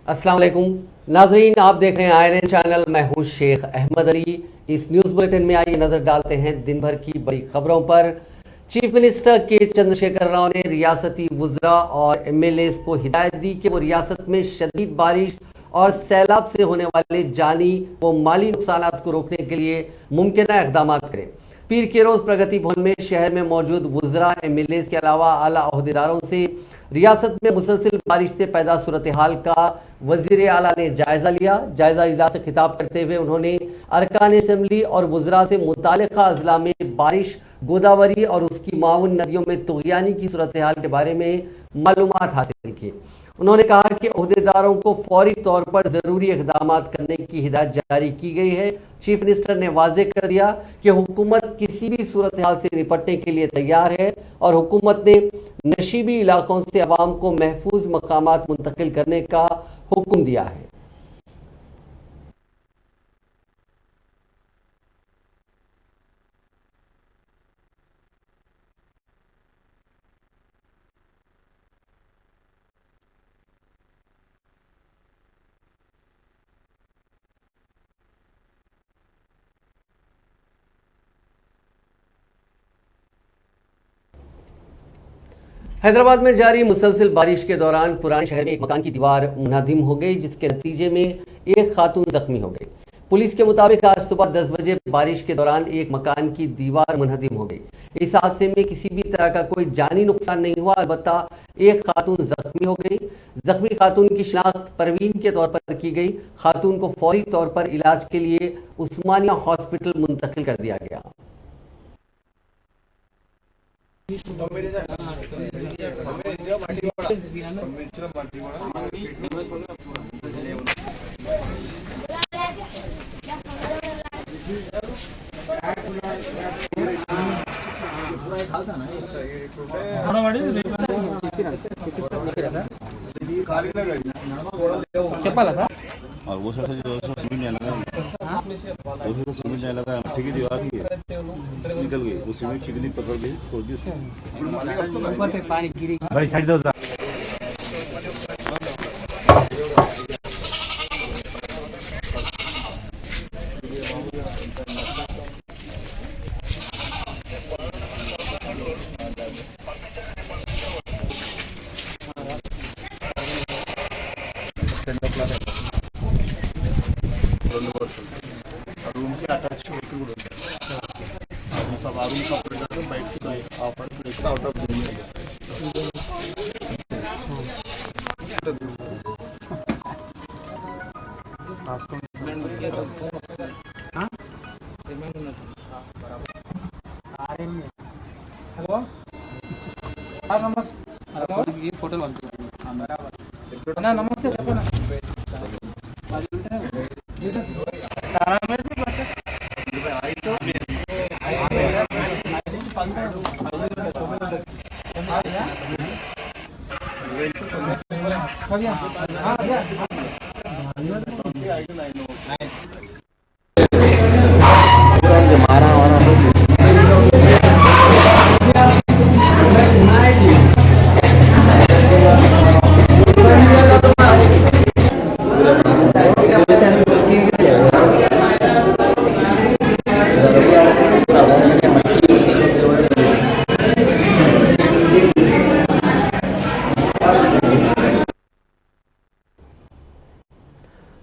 अस्सलाम वालेकुम नाजरीन, आप देख रहे हैं आईएनएन चैनल। मैं हूं शेख अहमद अली। इस न्यूज़ बुलेटिन में आइए नज़र डालते हैं दिन भर की बड़ी खबरों पर। चीफ मिनिस्टर के चंद्रशेखर राव ने रियासती वुज़रा और एमएलए को हिदायत दी कि वो रियासत में शदीद बारिश और सैलाब से होने वाले जानी व माली नुकसान को रोकने के लिए मुमकिन इक़दाम करें। पीर के रोज़ प्रगति भवन में शहर में मौजूद वुज़रा एमएलए के अलावा आला अहदेदारों से रियासत में मुसलसिल बारिश से पैदा सूरत हाल का वजीर आला ने जायजा लिया। जायजा इजलास से खिताब करते हुए उन्होंने अरकान असम्बली और वुज़रा से मुतालिका अजला में बारिश, गोदावरी और उसकी माउन नदियों में तुग़यानी की सूरत हाल के बारे में मालूमात हासिल की। उन्होंने कहा कि अहदेदारों को फौरी तौर पर ज़रूरी इक़दाम करने की हिदायत जारी की गई है। चीफ मिनिस्टर ने वाज़े कर दिया कि हुकूमत किसी भी सूरत हाल से निपटने के लिए तैयार है और हुकूमत ने नशीबी इलाकों से अवाम को महफूज मकामात मुंतकिल करने का हुक्म दिया है। हैदराबाद में जारी मुसलसिल बारिश के दौरान पुराने शहर में एक मकान की दीवार मुनहदिम हो गई, जिसके नतीजे में एक खातून जख्मी हो गई। पुलिस के मुताबिक आज सुबह 10 बजे बारिश के दौरान एक मकान की दीवार मुनहदिम हो गई। इस हादसे में किसी भी तरह का कोई जानी नुकसान नहीं हुआ, अलबत्ता एक खातून जख्मी हो गई। जख्मी खातून की शिनाख्त परवीन के तौर पर की गई। खातून को फौरी तौर पर इलाज के लिए उस्मानिया हॉस्पिटल मुंतकिल कर दिया गया। చెప్పాలా సార్ और वो सबसे जो सीमेंट नहीं लगा तो फिर सीमेंट नहीं लगा ठीक है दीवार की निकल गई वो सीमेंट चिकनी पकड़ गई छोड़ दी ऊपर से पानी गिरी भाई साइड दो रूम के अटैच सब रूम सपरेट बैठ of out of hello sir నమస్తే హలో ఈ ఫోటోలు పంపించండి నమస్తే చెప్పండి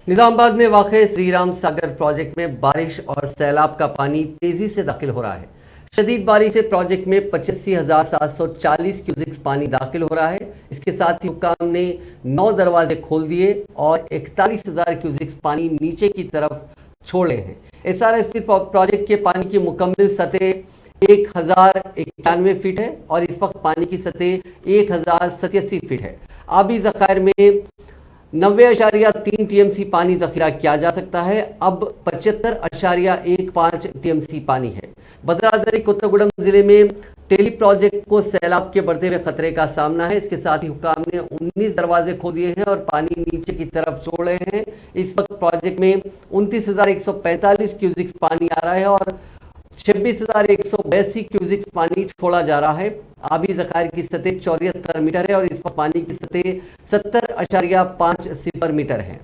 निजामाबाद में वाक़े श्री राम सागर प्रोजेक्ट में बारिश और सैलाब का पानी तेजी से दाखिल हो रहा है। शदीद बारिश से प्रोजेक्ट में 85,740 क्यूसिक्स पानी दाखिल हो रहा है। इसके साथ ही हुक्काम ने 9 दरवाजे खोल दिए और 41,000 क्यूसिक्स पानी नीचे की तरफ छोड़े हैं। एसआरएसपी प्रोजेक्ट के पानी की मुकम्मल सतह 1091 फीट है और इस वक्त पानी की सतह 1087 फीट है। आबी ज़खायर में 90.3 टीएमसी पानी जखीरा किया जा सकता है। अब 75.15 टीएमसी पानी है। भद्राद्री कोत्तागुड़म जिले में टेली प्रोजेक्ट को सैलाब के बढ़ते हुए खतरे का सामना है। इसके साथ ही हुक्काम ने 19 दरवाजे खोल दिए हैं और पानी नीचे की तरफ छोड़ रहे हैं। इस वक्त प्रोजेक्ट में 29,145 क्यूसिक्स पानी आ रहा है और 26,182 क्यूसिक पानी छोड़ा जा रहा है। आबी जखायर की सतह 74 मीटर है और इस पर पानी की सतह 70.50 मीटर है।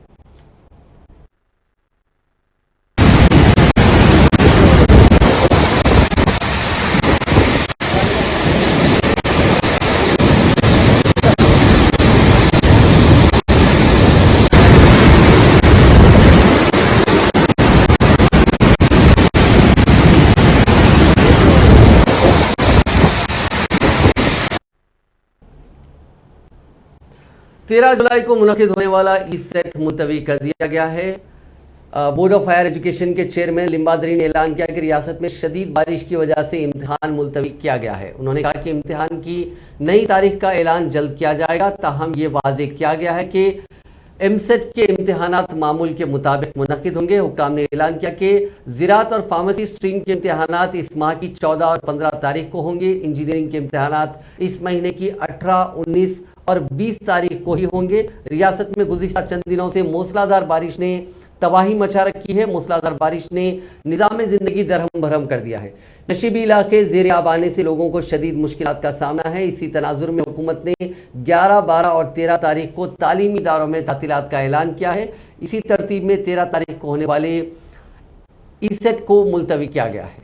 तेरह जुलाई को मुनक्किद होने वाला ई-सेट मुलतवी कर दिया गया है। बोर्ड ऑफ हायर एजुकेशन के चेयरमैन लिम्बादरी ने ऐलान किया कि रियासत में शदीद बारिश की वजह से इम्तिहान मुलतवी किया गया है। उन्होंने कहा कि इम्तिहान की नई तारीख का ऐलान जल्द किया जाएगा। ताहम ये वाज़ेह किया गया है कि एमसेट के इम्तिहानात मामूल के मुताबिक मुनक्किद होंगे। हुक्काम ने ऐलान किया कि ज़राअत और फार्मेसी स्ट्रीम के इम्तिहानात इस माह की 14 और 15 तारीख को होंगे। इंजीनियरिंग के इम्तिहानात इस महीने की 18, 19 और 20 तारीख को ही होंगे। रियासत में गुज़िश्ता चंद दिनों से मूसलाधार बारिश ने तबाही मचा रखी है। मूसलाधार बारिश ने निज़ाम ज़िंदगी दरहम भरहम कर दिया है। नशीबी इलाके ज़ेर आब आने से लोगों को शदीद मुश्किलात का सामना है। इसी तनाजुर में हुकूमत ने 11, 12 और 13 तारीख को तालीमी इदारों में तातीलात का ऐलान किया है। इसी तरतीब में 13 तारीख को होने वाले ई-सेट को मुलतवी किया गया है।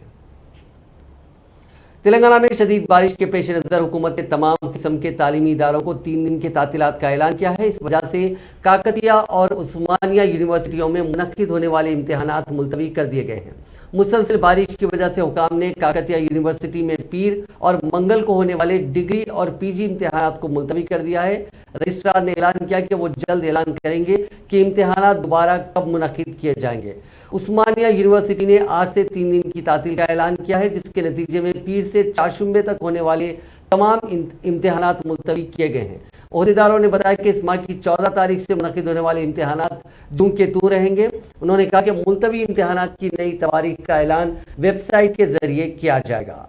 तेलंगाना में शदीद बारिश के पेश नज़र हुकूमत ने तमाम किस्म के तालीमी इदारों को 3 दिन के तातीलात का ऐलान किया है। इस वजह से काकतिया और उस्मानिया यूनिवर्सिटियों में मुनक्किद होने वाले इम्तिहानात मुलतवी कर दिए गए हैं। मुसलसल बारिश की वजह से हुकाम ने काकतिया यूनिवर्सिटी में पीर और मंगल को होने वाले डिग्री और पीजी इम्तिहानात को मुलतवी कर दिया है। रजिस्ट्रार ने ऐलान किया कि वो जल्द ऐलान करेंगे कि इम्तिहानात दोबारा कब मुनक्किद किए जाएंगे। उस्मानिया यूनिवर्सिटी ने आज से 3 दिन की तातील का ऐलान किया है, जिसके नतीजे में पीर से चारशुम्बे तक होने वाले तमाम इम्तिहानात मुलतवी किए गए हैं। ओहदेदारों ने बताया कि इस माह की 14 तारीख से मुनक्किद होने वाले इम्तिहानात जून के तू रहेंगे। उन्होंने कहा कि मुलतवी इम्तिहानात की नई तारीख का ऐलान वेबसाइट के जरिए किया जाएगा।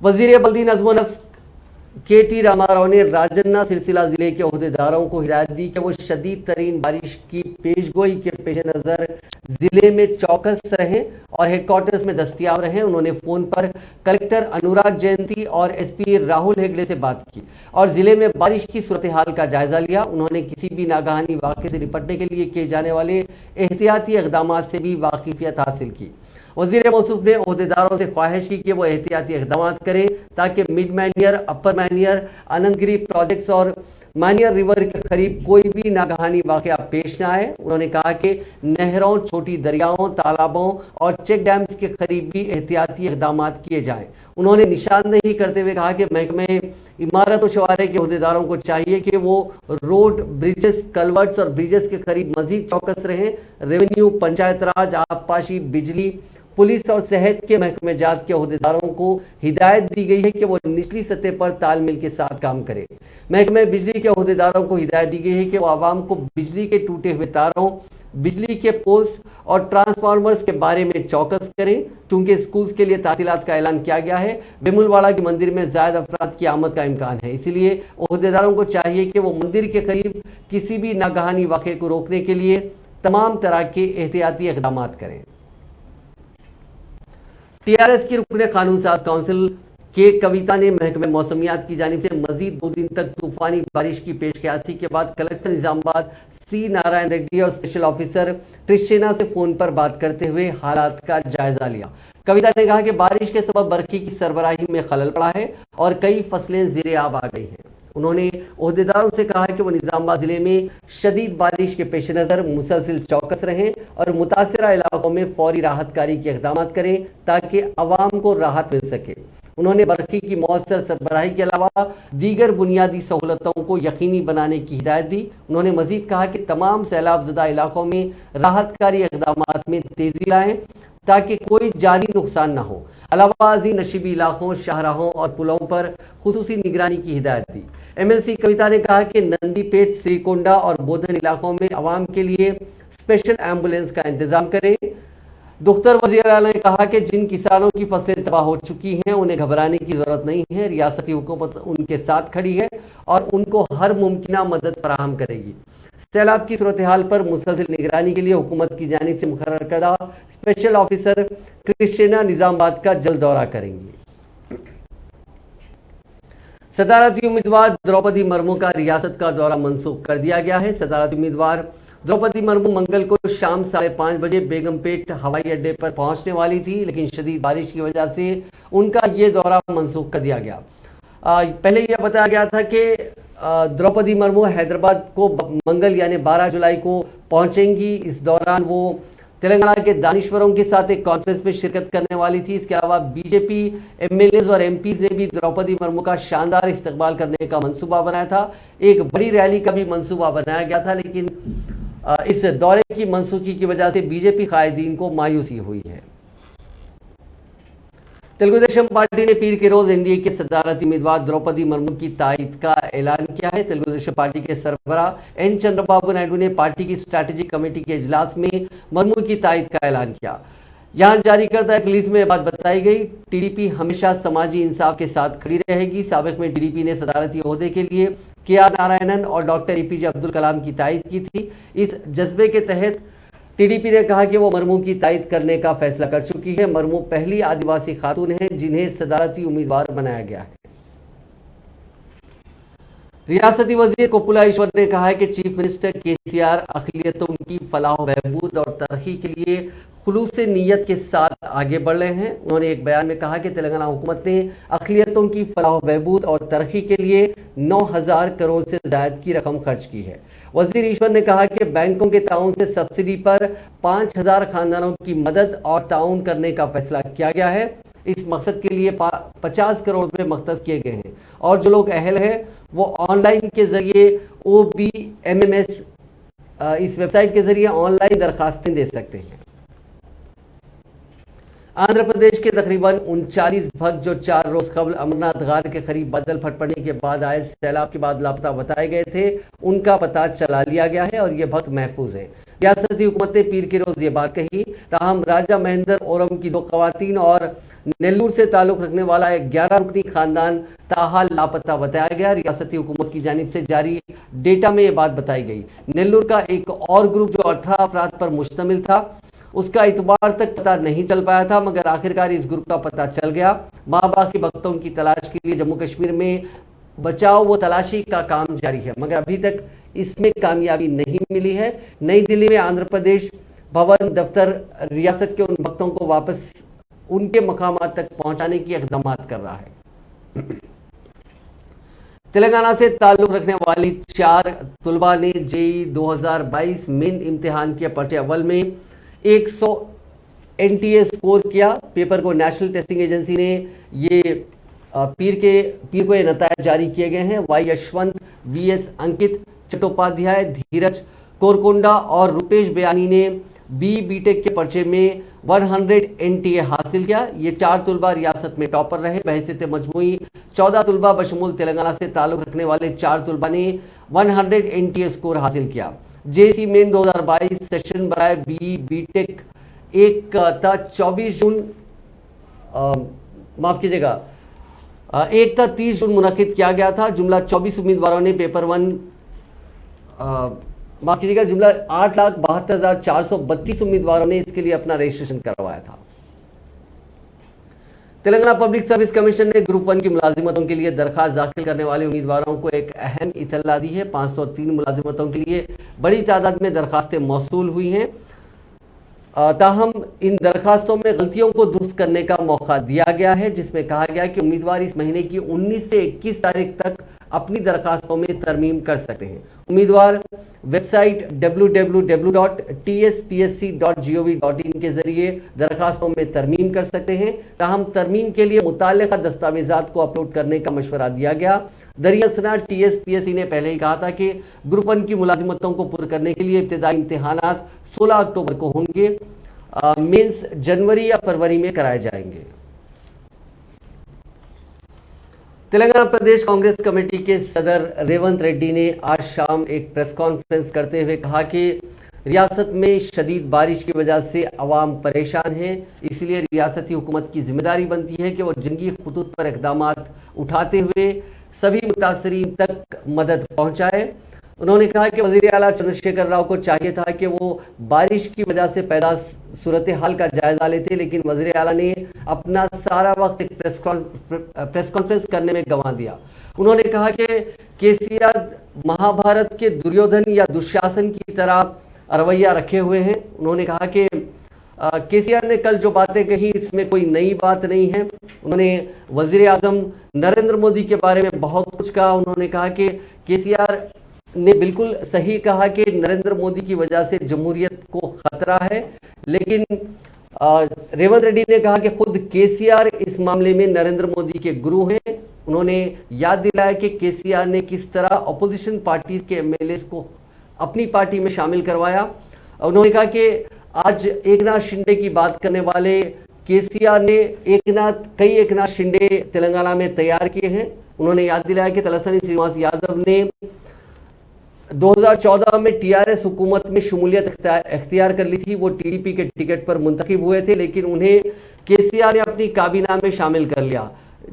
वजीर बल्दी नज़्म व नस्क के.टी. रामाराव ने राजन्ना सिलसिला जिले के ओहदेदारों को हिदायत दी कि वो शदीद तरीन बारिश की पेशगोई के पेश नज़र जिले में चौकस रहें और हेडक्वार्टर्स में दस्तियाब रहें। उन्होंने फ़ोन पर कलेक्टर अनुराग जयंती और एसपी राहुल हेगड़े से बात की और ज़िले में बारिश की सूरत हाल का जायज़ा लिया। उन्होंने किसी भी नागहानी वाक़े से निपटने के लिए किए जाने वाले एहतियाती इक़दाम से भी वाकिफियत हासिल की। वज़ीर मौसूफ ने ओहदेदारों से ख्वाहिश की कि वो एहतियाती इक़दाम करें ताकि मिड मैनियर, अपर मैनियर, आनंदगिरी प्रोजेक्ट्स और मैनियर रिवर के करीब कोई भी नागहानी वाक़या पेश न आए। उन्होंने कहा कि नहरों, छोटी दरियाओं, तालाबों और चेक डैम्स के करीब भी एहतियाती इक़दाम किए जाएँ। उन्होंने निशानदेही करते हुए कहा कि महकमे इमारत और शवारे के ओहदेदारों को चाहिए कि वो रोड, ब्रिजेस, कलवर्ट्स और ब्रिजेस के करीब मजीद चौकस रहें। रेवेन्यू, पंचायत राज, आबपाशी, बिजली, पुलिस और सेहत के महकमे जात के ओहदेदारों को हिदायत दी गई है कि वो निचली सतह पर तालमेल के साथ काम करें। महकमे बिजली के ओहदेदारों को हिदायत दी गई है कि वो आवाम को बिजली के टूटे हुए तारों, बिजली के पोस्ट और ट्रांसफार्मर्स के बारे में चौकस करें। चूंकि स्कूल्स के लिए तातीलात का ऐलान किया गया है, बेमुलवाड़ा के मंदिर में ज़ायद अफराद की आमद का इम्कान है, इसलिए ओहदेदारों को चाहिए कि वो मंदिर के करीब किसी भी नागहानी वाक़े को रोकने के लिए तमाम तरह के एहतियाती इक़दाम करें। टीआरएस की रुकने कानून साज काउंसिल के कविता ने महकमे मौसमियात की जानिब से मजीद 2 दिन तक तूफानी बारिश की पेशकयासी के बाद कलेक्टर निजामाबाद सी नारायण रेड्डी और स्पेशल ऑफिसर ट्रिशेना से फ़ोन पर बात करते हुए हालात का जायजा लिया। कविता ने कहा कि बारिश के सबब बरखी की सरबराही में खलल पड़ा है और कई फसलें ज़ेरे आब आ गई हैं। उन्होंने ओहदेदारों से कहा कि वो निजामाबाद जिले में शदीद बारिश के पेश नज़र मुसलसिल चौकस रहें और मुतासरा इलाकों में फौरी राहतकारी के इक़दाम करें ताकि अवाम को राहत मिल सके। उन्होंने बरखी की मौसर सरबराही के अलावा दीगर बुनियादी सहूलतों को यकीनी बनाने की हिदायत दी। उन्होंने मजीद कहा कि तमाम सैलाब ज़दा इलाकों में राहतकारी इक़दाम में तेज़ी लाएँ ताकि कोई जानी नुकसान न हो। अलावाजी नशीबी इलाकों, शाहराहों और पुलों पर खुसूसी निगरानी की हिदायत दी। MLC कविता ने कहा कि नंदीपेट, श्रीकोंडा और बोधन इलाकों में आवाम के लिए स्पेशल एम्बुलेंस का इंतजाम करें। दुख्तर वज़ीर आला ने कहा कि जिन किसानों की फसलें तबाह हो चुकी हैं उन्हें घबराने की ज़रूरत नहीं है। रियासती हुकूमत उनके साथ खड़ी है और उनको हर मुमकिन मदद फराहम करेगी। सैलाब की सूरत हाल पर मुसलसल निगरानी के लिए हुकूमत की जानिब से मुकर्रर करदा स्पेशल ऑफिसर क्रिस्टिना निजामाबाद का जल्द दौरा करेंगी। सदारती उम्मीदवार द्रौपदी मुर्मू का रियासत का दौरा मंसूख कर दिया गया है। सदारती उम्मीदवार द्रौपदी मुर्मू मंगल को शाम 5:30 बजे बेगमपेट हवाई अड्डे पर पहुंचने वाली थी, लेकिन शदीद बारिश की वजह से उनका ये दौरा मंसूख कर दिया गया। पहले यह बताया गया था कि द्रौपदी मुर्मू हैदराबाद को मंगल यानी 12 जुलाई को पहुंचेंगी। इस दौरान वो तेलंगाना के दानिश्वरों के साथ एक कॉन्फ्रेंस में शिरकत करने वाली थी। इसके अलावा बीजेपी एमएलएज और एमपीज ने भी द्रौपदी मुर्मू का शानदार इस्तकबाल करने का मंसूबा बनाया था। एक बड़ी रैली का भी मंसूबा बनाया गया था, लेकिन इस दौरे की मनसूखी की वजह से बीजेपी कायदीन को मायूसी हुई है। तेलुगुदेशम पार्टी ने पीर के रोज एनडीए के सदारती उम्मीदवार द्रौपदी मुर्मू की तायद का ऐलान किया है। तेलुगुदेशम पार्टी के सरबराह एन चंद्रबाबू नायडू ने पार्टी की स्ट्रैटेजिक कमेटी के इजलास में मुर्मू की तायद का ऐलान किया। यहां जारी करदा एक रिलीज में यह बात बताई गई। टीडीपी हमेशा समाजी इंसाफ के साथ खड़ी रहेगी। साबिक में टीडीपी ने सदारती ओहदे के लिए के.आर. नारायणन और डॉक्टर एपीजे अब्दुल कलाम की तायद की थी। इस जज्बे के तहत टीडीपी ने कहा कि वो मुर्मू की तायद करने का फैसला कर चुकी है। मुर्मू पहली आदिवासी खातून हैं जिन्हें सदारती उम्मीदवार बनाया गया है। रियासती वजीर कोपुला ईश्वर ने कहा है कि चीफ मिनिस्टर केसीआर अक़लियतों की फलाह बहबूद और तरक्की के लिए खुलूस नीयत के साथ आगे बढ़ रहे हैं। उन्होंने एक बयान में कहा कि तेलंगाना हुकूमत ने अक़लियतों की फलाह बहबूद और तरक्की के लिए 9,000 करोड़ से ज़ायद की रकम खर्च की है। वजीर ईश्वर ने कहा कि बैंकों के ताउन से सब्सिडी पर 5,000 खानदानों की मदद और ताउन करने का फैसला किया गया है। इस मकसद के लिए 50 करोड़ रुपए मख्तस किए गए हैं और जो लोग अहल हैं वो ऑनलाइन के जरिए OBMMS इस वेबसाइट के जरिए ऑनलाइन दरखास्तें दे सकते हैं। आंध्र प्रदेश के तकरीबन 39 भक्त जो 4 रोज कबल अमरनाथ गार के करीब बादल फट पड़ने के बाद आए सैलाब के बाद लापता बताए गए थे, उनका पता चला लिया गया है और ये भक्त महफूज हैं। रियासती हुकूमत ने पीर के रोज ये बात कही। ताहम राजा महेंद्र ओरम की 2 खवातीन और नेल्लूर से ताल्लुक रखने वाला एक 11 रुकनी खानदान ताहाल लापता बताया गया। रियासती हुकूमत की जानिब से जारी डेटा में ये बात बताई गई। नेल्लूर का एक और ग्रुप जो 18 अफराद पर मुश्तमिल था, उसका इतवार तक पता नहीं चल पाया था, मगर आखिरकार इस ग्रुप का पता चल गया। माँ बाकी भक्तों की तलाश के लिए जम्मू कश्मीर में बचाव व तलाशी का काम जारी है, मगर अभी तक इसमें कामयाबी नहीं मिली है। नई दिल्ली में आंध्र प्रदेश भवन दफ्तर रियासत के उन भक्तों को वापस उनके मकामात तक पहुंचाने की इक़दाम कर रहा है। तेलंगाना से ताल्लुक रखने वाली 4 तुलबा ने जेईई 2022 मेन इम्तिहान के पर्चे अव्वल में 100 NTA स्कोर किया। पेपर को नेशनल टेस्टिंग एजेंसी ने ये पीर को ये नतायज जारी किए गए हैं। वाई यशवंत, VS अंकित, चट्टोपाध्याय, धीरज कोरकोंडा और रुपेश बयानी ने BTech के पर्चे में 100 NTA हासिल किया। ये 4 तुलबा रियासत में टॉपर रहे। बहैसियत मजमूई 14 तुलबा बशमूल तेलंगाना से ताल्लुक रखने वाले 4 तुलबा ने 100 NTA स्कोर हासिल किया। JC मेन 2022 सेशन बराए BTech एक था 24 जून माफ कीजिएगा एक था 30 जून मुनक्किद किया गया था। जुमला 24 उम्मीदवारों ने पेपर 1 माफ कीजिएगा जुमला 8,72,432 उम्मीदवारों ने इसके लिए अपना रजिस्ट्रेशन करवाया था। तेलंगाना पब्लिक सर्विस कमीशन ने ग्रुप 1 की मुलाजिमतों के लिए दरखास्त दाखिल करने वाले उम्मीदवारों को एक अहम इतला दी है। 503 मुलाजिमतों के लिए बड़ी तादाद में दरखास्तें मौसूल हुई हैं। ताहम इन दरखास्तों में गलतियों को दुरुस्त करने का मौका दिया गया है, जिसमें कहा गया कि उम्मीदवार इस महीने की 19 से 21 तारीख तक अपनी दरखास्तों में तरमीम कर सकते हैं। उम्मीदवार वेबसाइट www.tspsc.gov.in के जरिए दरखास्तों में तरमीम कर सकते हैं। ताहम तरमीम के लिए मुताल्लिका दस्तावेजात को अपलोड करने का मशवरा दिया गया। दरियासना TSPSC ने पहले ही कहा था कि ग्रुप 1 की मुलाजिमतों को पूरा करने के लिए इब्तिदाई इम्तिहानात 16 अक्टूबर को होंगे। मेंस जनवरी या फरवरी में कराए जाएंगे। तेलंगाना प्रदेश कांग्रेस कमेटी के सदर रेवंत रेड्डी ने आज शाम एक प्रेस कॉन्फ्रेंस करते हुए कहा कि रियासत में शदीद बारिश की वजह से अवाम परेशान है, इसलिए रियासती हुकूमत की जिम्मेदारी बनती है कि वो जंगी खुतूत पर इक़दामात उठाते हुए सभी मुतासरीन तक मदद पहुँचाए। उन्होंने कहा कि वज़ीर आला चंद्रशेखर राव को चाहिए था कि वो बारिश की वजह से पैदा सूरत हाल का जायजा लेते, लेकिन वज़ीर आला ने अपना सारा वक्त एक प्रेस कॉन्फ्रेंस करने में गंवा दिया। उन्होंने कहा कि केसीआर महाभारत के दुर्योधन या दुशासन की तरह रवैया रखे हुए हैं। उन्होंने कहा कि केसीआर ने कल जो बातें कही इसमें कोई नई बात नहीं है। उन्होंने वज़ीर आज़म नरेंद्र मोदी के बारे में बहुत कुछ कहा। उन्होंने कहा कि केसीआर ने बिल्कुल सही कहा कि नरेंद्र मोदी की वजह से जमहूरियत को खतरा है, लेकिन रेवंत रेड्डी ने कहा कि खुद केसीआर इस मामले में नरेंद्र मोदी के गुरु हैं। उन्होंने याद दिलाया कि केसीआर ने किस तरह अपोजिशन पार्टीज के एमएलए को अपनी पार्टी में शामिल करवाया। उन्होंने कहा कि आज एकनाथ शिंदे की बात करने वाले केसीआर ने कई एकनाथ शिंदे तेलंगाना में तैयार किए हैं। उन्होंने याद दिलाया कि तलसानी श्रीनिवास यादव ने 2014 में टीआरएस हुकूमत में शमूलियत इख्तियार कर ली थी। वो टीडीपी के टिकट पर मुंतखब हुए थे, लेकिन उन्हें केसीआर ने अपनी काबीना में शामिल कर लिया,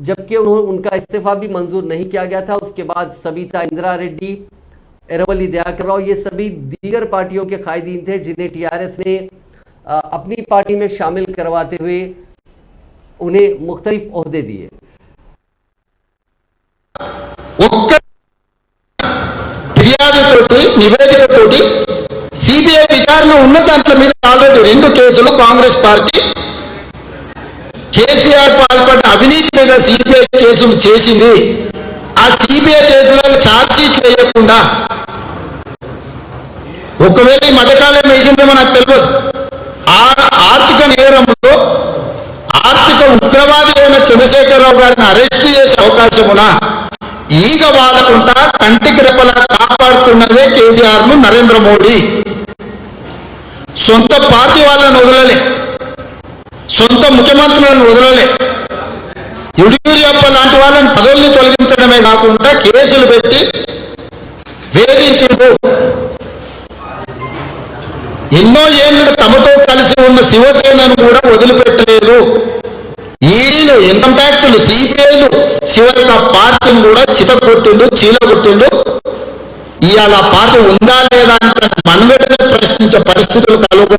जबकि उनका इस्तीफा भी मंजूर नहीं किया गया था। उसके बाद सबिता इंदिरा रेड्डी, एरवल्ली दयाकर राव, ये सभी दीगर पार्टियों के कायदीन थे जिन्हें टीआरएस ने अपनी पार्टी में शामिल करवाते हुए उन्हें मुख्तलिफ ओहदे दिए। నివేదికతోటి సిబిఐ విచారణ ఉన్న దాంట్లో మీద ఆల్రెడీ 2 కేసులు కాంగ్రెస్ పార్టీ కేసీఆర్ పాల్పడ్డ అవినీతి మీద సిబిఐ కేసులు చేసింది. ఆ సిబిఐ కేసులలో ఛార్జ్ షీట్ వేయకుండా ఒకవేళ ఈ మధ్యకాలం వేసిందేమో నాకు తెలియదు. ఆర్థిక నేరంలో ఆర్థిక ఉగ్రవాది అయిన చంద్రశేఖరరావు గారిని అరెస్ట్ చేసే అవకాశం ఉన్నా ఈగ వాడకుండా కంటికి రెప్పలా కాపాడుతున్నదే కేసీఆర్ ను నరేంద్ర మోడీ. సొంత పార్టీ వాళ్ళని వదలలే, సొంత ముఖ్యమంత్రులను వదలలే. యడియూరప్ప లాంటి వాళ్ళని పదవుల్ని తొలగించడమే కాకుండా కేసులు పెట్టి వేధించిండు. ఎన్నో ఏళ్ళు తమతో కలిసి ఉన్న శివసేనను కూడా వదిలిపెట్టలేదు. ఈడీలు, ఇన్కమ్ ట్యాక్స్లు, సిబిఐలు, చివరికి ఆ పార్టీని కూడా చితకొట్టిండు, చీలగొట్టిండు. ఇవాళ పార్టీ ఉందా లేదా అంటే మనవెడనే ప్రశ్నించే పరిస్థితులు కలుగు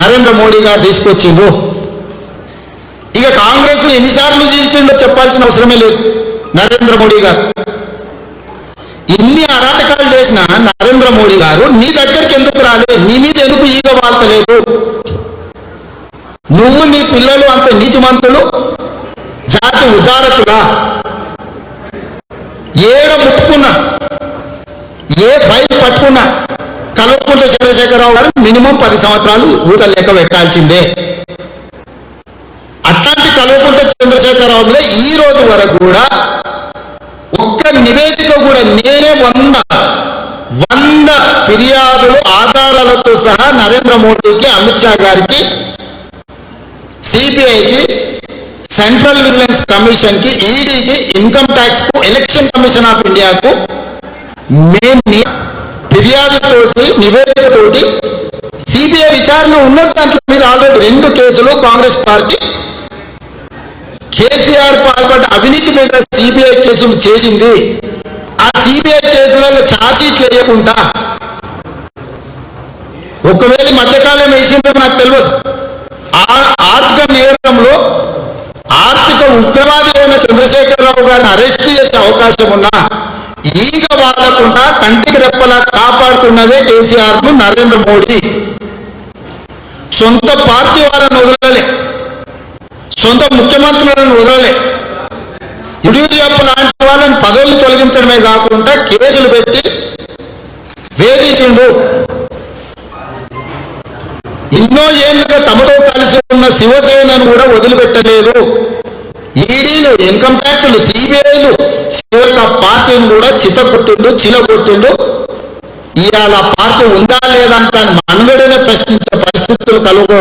నరేంద్ర మోడీ గారు తీసుకొచ్చిండు. ఇక కాంగ్రెస్ ఎన్నిసార్లు చీల్చిండో చెప్పాల్సిన అవసరమే లేదు. నరేంద్ర మోడీ గారు ఇన్ని అరాచకాలు చేసిన నరేంద్ర మోడీ గారు నీ దగ్గరికి ఎందుకు రాలే? నీ మీద ఎందుకు ఈగ వాళ్తలేదు? నువ్వు నీ పిల్లలు అంత నీతిమంతులు, జాతి ఉదారకులా? ఏడ ముట్టుకున్నా, ఏ ఫైల్ పట్టుకున్నా కల్వకుంట్ల చంద్రశేఖరరావు గారు మినిమం 10 సంవత్సరాలు ఊత లెక్క పెట్టాల్సిందే. అట్లాంటి కల్వకుంట్ల చంద్రశేఖరరావు మీద ఈ రోజు వరకు కూడా ఒక్క నివేదిక కూడా నేనే 100 ఫిర్యాదులు ఆధారాలతో సహా నరేంద్ర మోడీకి, అమిత్ షా గారికి, సిబిఐకి, సెంట్రల్ విజిలెన్స్ కమిషన్ కి, ఈడీకి, ఇన్కమ్ ట్యాక్స్ కు, ఎలక్షన్ కమిషన్ ఆఫ్ ఇండియాకు మేము ఫిర్యాదుతోటి, నివేదికతోటి సిబిఐ విచారణ ఉన్న దాంట్లో మీద ఆల్రెడీ 2 కేసులు కాంగ్రెస్ పార్టీ కేసీఆర్ పాల్పడ్డ అవినీతి మీద సిబిఐ కేసులు చేసింది. ఆ సిబిఐ కేసులలో ఛార్జ్ షీట్ వేయకుండా ఒకవేళ మధ్యకాలం వేసిందేమో నాకు తెలియదు. ఆర్థిక నేరంలో ఆర్థిక ఉగ్రవాది అయిన చంద్రశేఖరరావు గారిని అరెస్ట్ చేసే అవకాశం ఉన్నా ఈగ వాడకుండా కంటికి రెప్పలా కాపాడుతున్నదే కేసీఆర్ ను నరేంద్ర మోడీ. సొంత పార్టీ వాళ్ళని వదలలే, సొంత ముఖ్యమంత్రులను వదలలే. యడియూరప్ప లాంటి వాళ్ళని పదవులు తొలగించడమే కాకుండా కేసులు పెట్టి వేధించిండు. ఎన్నో ఏళ్ళుగా తమతో కలిసి ఉన్న శివసేనను కూడా వదిలిపెట్టలేదు. ఈడీలు, ఇన్కమ్ ట్యాక్స్లు, సిబిఐలు, చివరికి ఆ పార్టీని కూడా చితకొట్టిండు, చీలగొట్టిండు. ఇవాళ పార్టీ ఉందా లేదా అంటే మనవెడనే ప్రశ్నించే పరిస్థితులు కలుగు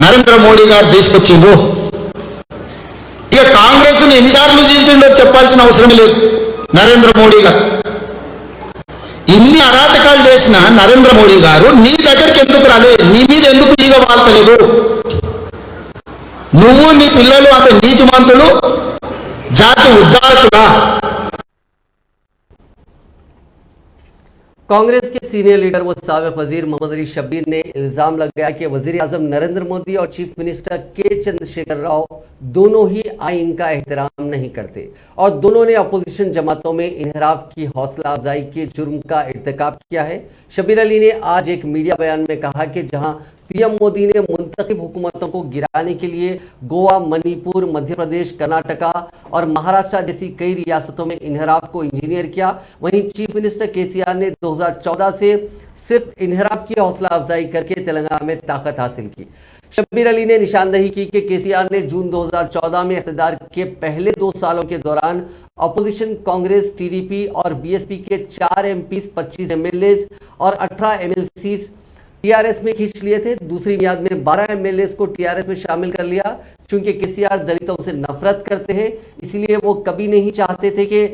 నరేంద్ర మోడీ గారు తీసుకొచ్చిండు. ఇక కాంగ్రెస్ ఎన్నిసార్లు చీల్చిండో చెప్పాల్సిన అవసరం లేదు. నరేంద్ర మోడీ గారు ఇన్ని అరాచకాలు చేసిన నరేంద్ర మోడీ గారు నీ దగ్గరికి ఎందుకు రాలే? నీ మీద ఎందుకు ఈగ వాళ్తలేదు? నువ్వు నీ పిల్లలు అంత నీతిమంతులు, జాతి ఉద్ధారకులా? कांग्रेस के सीनियर लीडर व साबिक वजीर मोहम्मद अली शब्बीर ने इल्जाम लगाया कि वजीर आजम नरेंद्र मोदी और चीफ मिनिस्टर के चंद्रशेखर राव दोनों ही आइन का एहतराम नहीं करते और दोनों ने अपोजिशन जमातों में इनहराफ की हौसला अफजाई के जुर्म का इर्तिकाब किया है। शब्बीर अली ने आज एक मीडिया बयान में कहा कि जहां पीएम मोदी ने मुंतखब हुकूमतों को गिराने के लिए गोवा, मणिपुर, मध्य प्रदेश, कर्नाटका और महाराष्ट्र जैसी कई रियासतों में इनहराफ को इंजीनियर किया, वहीं चीफ मिनिस्टर केसीआर ने 2014 से सिर्फ इनहराफ की हौसला अफजाई करके तेलंगाना में ताकत हासिल की। शब्बीर अली ने निशानदेही की कि केसीआर ने जून 2014 में इख्तियार के पहले 2 सालों के दौरान अपोजिशन कांग्रेस, टीडीपी और बीएसपी के 4 एमपीज, 25 एमएलए और 18 एमएलसी टीआरएस में खींच लिए थे। दूसरी मियाद में 12 एमएलए को टीआरएस में शामिल कर लिया। चूंकि केसीआर दलितों से नफरत करते हैं, इसलिए वो कभी नहीं चाहते थे कि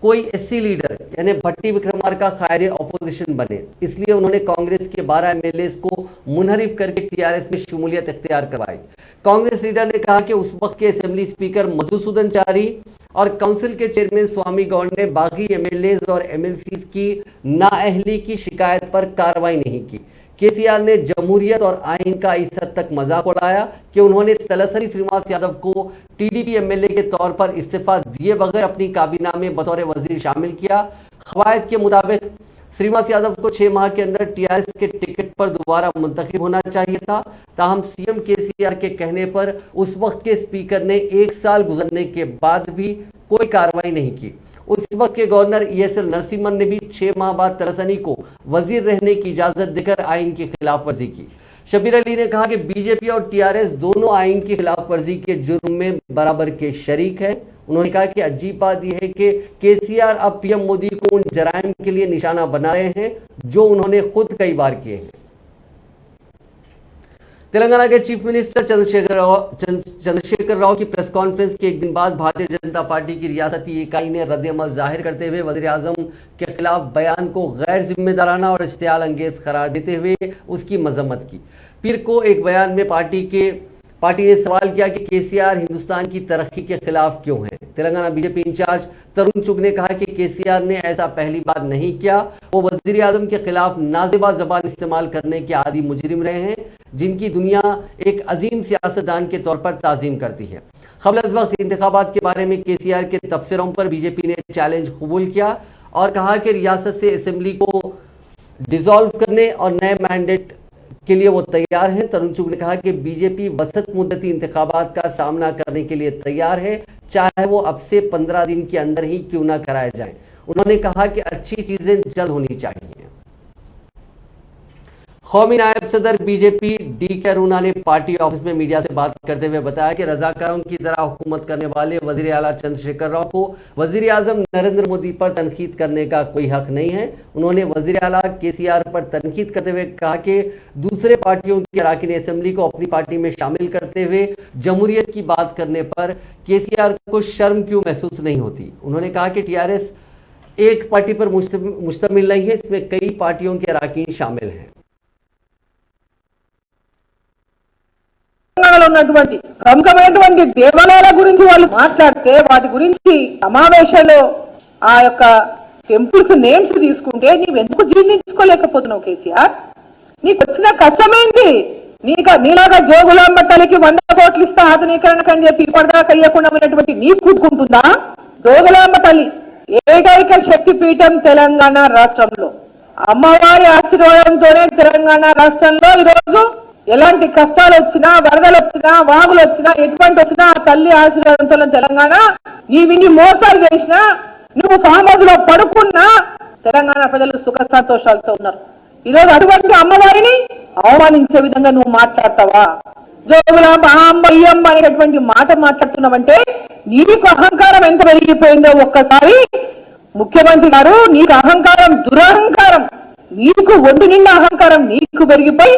कोई एससी लीडर यानी भट्टी विक्रमार्का कायदे ऑपोजिशन बने, इसलिए उन्होंने कांग्रेस के 12 एमएलए को मुनहरिफ करके टीआरएस में शमूलियत इख्तियार करवाई। कांग्रेस लीडर ने कहा कि उस वक्त के असेंबली स्पीकर मधुसूदन चारी और काउंसिल के चेयरमैन स्वामी गौड़ ने बागी एमएलए और एमएलसी की नाअहली की शिकायत पर कार्रवाई नहीं की। केसीआर ने जमहूरियत और आइन का इस हद तक मजाक उड़ाया कि उन्होंने तलसानी श्रीनिवास यादव को टीडीपी एमएलए के तौर पर इस्तीफा दिए बगैर अपनी काबीना में बतौर वजीर शामिल किया। खवायद के मुताबिक श्रीनिवास यादव को 6 माह के अंदर टीआरएस के टिकट पर दोबारा मुंतखब होना चाहिए था। ताहम सीएम केसीआर के कहने पर उस वक्त के स्पीकर ने 1 साल गुजरने के बाद भी कोई कार्रवाई नहीं की। उस वक्त के गवर्नर ईएसएल नरसिम्हन ने भी 6 माह बाद तलसानी को वजीर रहने की इजाजत देकर आइन की खिलाफ वर्जी की। शब्बीर अली ने कहा कि बीजेपी और टीआरएस दोनों आइन की खिलाफ वर्जी के जुर्म में बराबर के शरीक हैं। उन्होंने कहा कि अजीब बात यह है कि केसीआर अब पीएम मोदी को उन जराइम के लिए निशाना बना रहे हैं जो उन्होंने खुद कई बार किए हैं। तेलंगाना के चीफ मिनिस्टर चंद्रशेखर राव की प्रेस कॉन्फ्रेंस के एक दिन बाद भारतीय जनता पार्टी की रियासती इकाई ने रद्द-ए-अमल जाहिर करते हुए वज़ीर आज़म के खिलाफ बयान को गैर जिम्मेदाराना और इश्तियाल अंगेज करार देते हुए उसकी मजम्मत की। पीर को एक बयान में पार्टी ने सवाल किया कि केसीआर हिंदुस्तान की तरक्की के खिलाफ क्यों है। तेलंगाना बीजेपी इंचार्ज तरुण चुग ने कहा कि केसीआर ने ऐसा पहली बार नहीं किया। वो वजीर आजम के खिलाफ नाज़िबा जबान इस्तेमाल करने के आदी मुजरिम रहे हैं, जिनकी दुनिया एक अजीम सियासतदान के तौर पर ताज़ीम करती है। क़ब्ल वक्त इंतखाबात के बारे में केसीआर के तबसरों पर बीजेपी ने चैलेंज कबूल किया और कहा कि रियासत से असेंबली को डिसॉल्व करने और नए मैंडेट के लिए वो तैयार हैं। तरुण चुग ने कहा कि बीजेपी वसत मुद्दती इंतखाबात का सामना करने के लिए तैयार है, चाहे वो अब से 15 दिन के अंदर ही क्यों ना कराए जाएं। उन्होंने कहा कि अच्छी चीजें जल्द होनी चाहिए। कौमी नायब सदर बीजेपी डी.के. अरुणा ने पार्टी ऑफिस में मीडिया से बात करते हुए बताया कि रजाकारों की तरह हुकूमत करने वाले वजीर आला चंद्रशेखर राव को वजीर आजम नरेंद्र मोदी पर तनकीद करने का कोई हक नहीं है। उन्होंने वजीर आला केसीआर पर तनकीद करते हुए कहा कि दूसरे पार्टियों के अरकान असेंबली को अपनी पार्टी में शामिल करते हुए जमहूरियत की बात करने पर केसीआर को शर्म क्यों महसूस नहीं होती। उन्होंने कहा कि टीआरएस एक पार्टी पर मुश्तमिल नहीं है, इसमें कई पार्टियों के अरकान शामिल हैं। ఉన్నటువంటి ప్రముఖమైనటువంటి దేవాలయాల గురించి వాళ్ళు మాట్లాడితే వాటి గురించి సమావేశాల్లో ఆ యొక్క టెంపుల్స్ నేమ్స్ తీసుకుంటే నీవు ఎందుకు జీర్ణించుకోలేకపోతున్నావు కేసీఆర్? నీకు వచ్చిన కష్టమేంటి? నీలాగా జోగులాంబ తల్లికి 100 కోట్లు ఇస్తా ఆధునీకరణకు అని చెప్పి ఇప్పటిదాకా ఇవ్వకుండా ఉన్నటువంటి నీకు కూడుకుంటుందా? జోగులాంబ తల్లి ఏకైక శక్తి పీఠం తెలంగాణ రాష్ట్రంలో, అమ్మవారి ఆశీర్వాదంతోనే తెలంగాణ రాష్ట్రంలో ఈరోజు ఎలాంటి కష్టాలు వచ్చినా, వరదలు వచ్చినా, వాగులు వచ్చినా, ఎటువంటి వచ్చినా ఆ తల్లి ఆశీర్వాదంతో తెలంగాణ నీవిన్ని మోసాలు చేసినా, నువ్వు ఫామ్ హౌస్ లో పడుకున్నా తెలంగాణ ప్రజలు సుఖ సంతోషాలతో ఉన్నారు. ఈరోజు అటువంటి అమ్మవారిని అవమానించే విధంగా నువ్వు మాట్లాడతావా? జోగులాంబ అమ్మ ఈ అమ్మ అనేటువంటి మాట మాట్లాడుతున్నావంటే నీకు అహంకారం ఎంత పెరిగిపోయిందో ఒక్కసారి ముఖ్యమంత్రి గారు, నీకు అహంకారం దురహంకారం, నీకు ఒంటి నిండా అహంకారం నీకు పెరిగిపోయి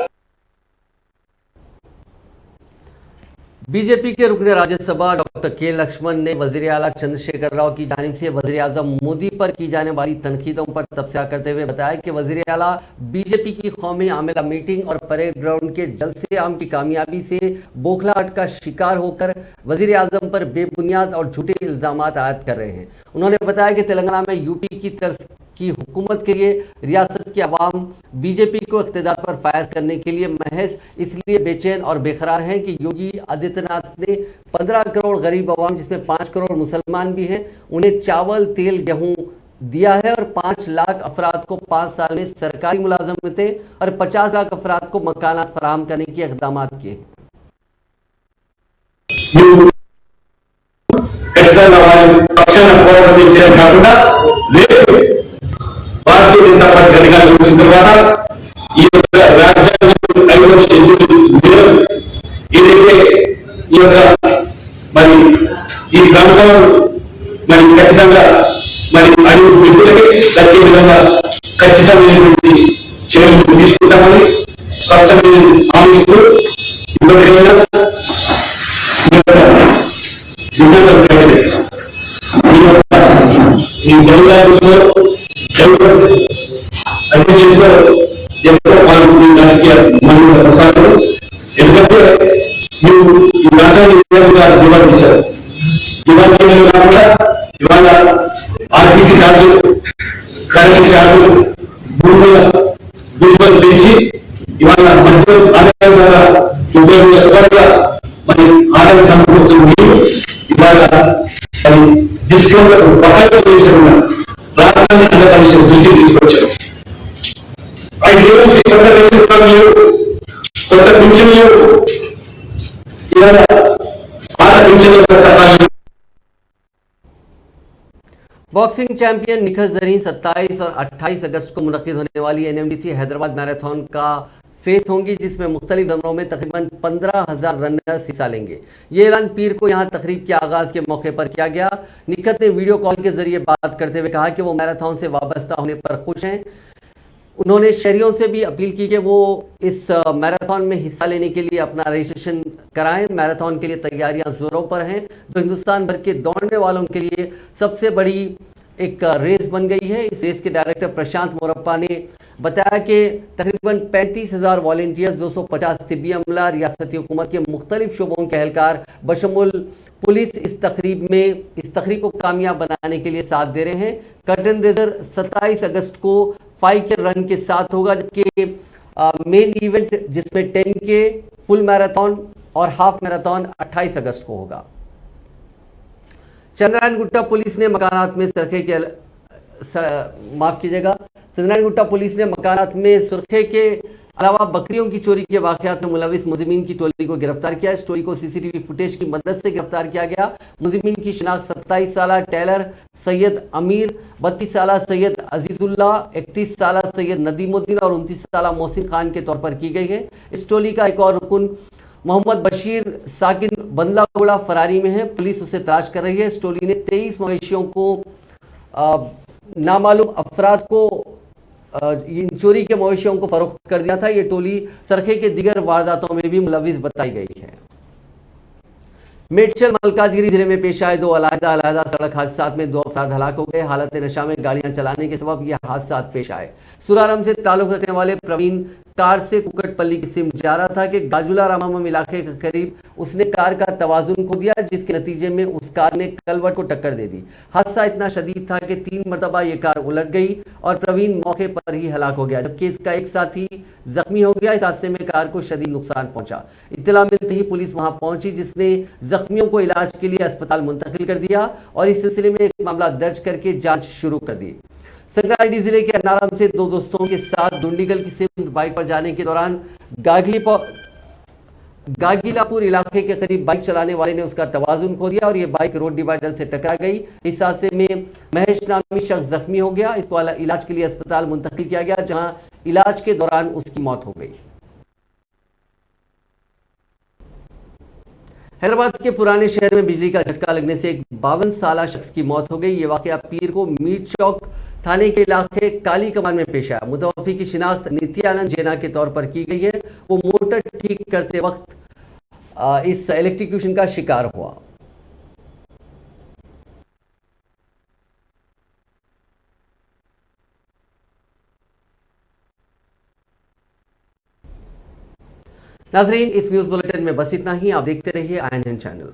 बीजेपी के रुकन राज्यसभा डॉक्टर के लक्ष्मण ने वजीर आला चंद्रशेखर राव की जानिब से वजीर आजम मोदी पर की जाने वाली तनकीदों पर तबसरा करते हुए बताया कि वजीर आला बीजेपी की कौमी आमिला मीटिंग और परेड ग्राउंड के जलसे आम की कामयाबी से बौखलाहट का शिकार होकर वजीर आजम पर बेबुनियाद और झूठे इल्जामात आयद कर रहे हैं। उन्होंने बताया कि तेलंगाना में यूपी की तर्ज की हुकूमत के लिए रियासत के अवाम बीजेपी को इख्तिदार पर फायज करने के लिए महज इसलिए बेचैन और बेकरार हैं कि योगी आदित्यनाथ ने 15 करोड़ गरीब अवाम, जिसमें 5 करोड़ मुसलमान भी हैं, उन्हें चावल, तेल, गेहूं दिया है और 5 लाख अफराद को 5 साल में सरकारी मुलाजमतें और 50 लाख अफराद को मकानात फराहम करने के इकदाम किए हैं। భారతీయ జనతా పార్టీ అధికారులు వచ్చిన తర్వాత ఈ యొక్క రాజ్యాంగం 5వ షెడ్యూల్ ఏదైతే ఈ యొక్క మరి ఈ ప్రాంతం మరి ఖచ్చితంగా మరి అడుగు వ్యక్తులకి దక్కే విధంగా ఖచ్చితమైనటువంటి చర్యలు తీసుకుంటామని స్పష్టమైన హామీస్తూ ఇప్పటికైనా ఈ జైల్లో అధ్యక్షుడితో ఎంతో పాల్గొంది రాజకీయ మనుగడ ప్రసారాలు. ఎందుకంటే మీరు ఈ రాష్ట్రాన్ని దివాళ తీశారు. దివాళ తీయడమే కాకుండా ఇవాళ ఆర్టీసీ ఛార్జీలు, కరెంట్ ఛార్జీలు, భూముల విలువలు పెంచి ఇవాళ మధ్య ఆదాయం ద్వారా 30,000 కోట్ల మరి ఆదాయం సమకూరుతున్న మీరు ఇవాళ మరి డిస్కౌంట్ బకాయిలు చేసిన రాష్ట్రాన్ని అందరికీ దృష్టికి తీసుకొచ్చారు. ఆయన నుంచి కొత్త రేషన్ లేవు, కొత్త పింఛన్ లేవు, ఇవాళ పాత పింఛన్ల సహాయం. बॉक्सिंग चैंपियन निखत जरीन 27 और 28 अगस्त को मुनक्किद होने वाली एनएमडीसी हैदराबाद मैराथन का फेस होंगी, जिसमें मुख्तलिफ ज़मरों में तकरीबन 15,000 रनर्स हिस्सा लेंगे। ये ऐलान पीर को यहाँ तकरीब के आगाज़ के मौके पर किया गया। निखत ने वीडियो कॉल के जरिए बात करते हुए कहा कि वो मैराथन से वाबस्ता होने पर खुश हैं। उन्होंने शहरियों से भी अपील की कि वो इस मैराथन में हिस्सा लेने के लिए अपना रजिस्ट्रेशन कराएं। मैराथन के लिए तैयारियां जोरों पर हैं, जो हिंदुस्तान भर के दौड़ने वालों के लिए सबसे बड़ी एक रेस बन गई है। इस रेस के डायरेक्टर प्रशांत मोरप्पा ने बताया कि तकरीबन 35,000 वॉलंटियर्स, 250 तिब्बी अमला, रियासती हुकूमत के मुख्तलिफ शोबों के एहलकार बशमुल पुलिस इस तकरीब को कामयाब बनाने के लिए साथ दे रहे हैं। कर्टन रेजर 27 अगस्त को 5K रन के साथ होगा, जबकि मेन इवेंट जिसमें 10K, फुल मैराथन और हाफ मैराथन 28 अगस्त को होगा। चंद्रनारायण गुट्टा पुलिस ने मकानात में सुरखे के चंद्रनारायण गुट्टा पुलिस ने मकानात में सुरखे के अलावा बकरियों की चोरी के वाकयात में मुलविस मुजरिमीन की टोली को गिरफ्तार किया। इस टोली को सीसीटीवी फुटेज की मदद से गिरफ्तार किया गया। मुजरिमीन की शिनाख्त 27 साला टेलर सैयद अमीर, 32 साला सैयद अजीजुल्लाह, 31 साला सैयद नदीमुद्दीन और 29 साला मोहसिन खान के तौर पर की गई है। इस टोली का एक और रुकन मोहम्मद बशीर साकिन बंदलागोड़ा फरारी में है, पुलिस उसे तलाश कर रही है। इस टोली ने 23 मवेशियों को नामालूम अफराद को इन चोरी के मवेशियों को फरोख्त कर दिया था। ये टोली सरखे के दीगर वारदातों में भी मुलविस बताई गई है। मेडचल मलकाजगिरी जिले में पेश आए 2 अलग-अलग सड़क हादसात में 2 अफराद हलाक हो गए। हालत नशा में गाड़ियां चलाने के सबब यह हादसात पेश आए। सुरारम से ताल्लुक रखने वाले प्रवीण कार से कुकटपल्ली की सिम जा रहा था कि गाजुला रामाम इलाके के करीब उसने कार का तवाजुन खो दिया, जिसके नतीजे में उस कार ने कलवट को टक्कर दे दी। हादसा इतना शदीद था कि 3 मरतबा ये कार उलट गई और प्रवीण मौके पर ही हलाक हो गया, जबकि इसका एक साथी जख्मी हो गया। इस हादसे में कार को शदीद नुकसान पहुंचा। इत्तला मिलते ही पुलिस वहां पहुंची, जिसने जख्मियों को इलाज के लिए अस्पताल मुंतकिल कर दिया और इस सिलसिले में एक मामला दर्ज करके जांच शुरू कर दी। संगारेड्डी जिले के अन्नाराम से 2 दोस्तों के साथ डुंडीगल की सिम्स बाइक पर जाने के दौरान गागीलापुर इलाके के करीब बाइक चलाने वाले ने उसका तवाजुन खो दिया और ये बाइक रोड डिवाइडर से टकरा गई। इस हादसे में महेश नामी शख्स जख्मी हो गया। इसको इलाज के लिए अस्पताल मुंतकिल किया गया, जहां इलाज के दौरान उसकी मौत हो गई। हैदराबाद के पुराने शहर में बिजली का झटका लगने से एक 52 साला शख्स की मौत हो गई। ये वाकया पीर को मीर चौक थाने के इलाके काली कमान में पेश आया। मुतवफ़ी की शिनाख्त नित्यानंद जेना के तौर पर की गई है। वो मोटर ठीक करते वक्त इस इलेक्ट्रिक्यूशन का शिकार हुआ। नाज़रीन, इस न्यूज़ बुलेटिन में बस इतना ही। आप देखते रहिए INN चैनल।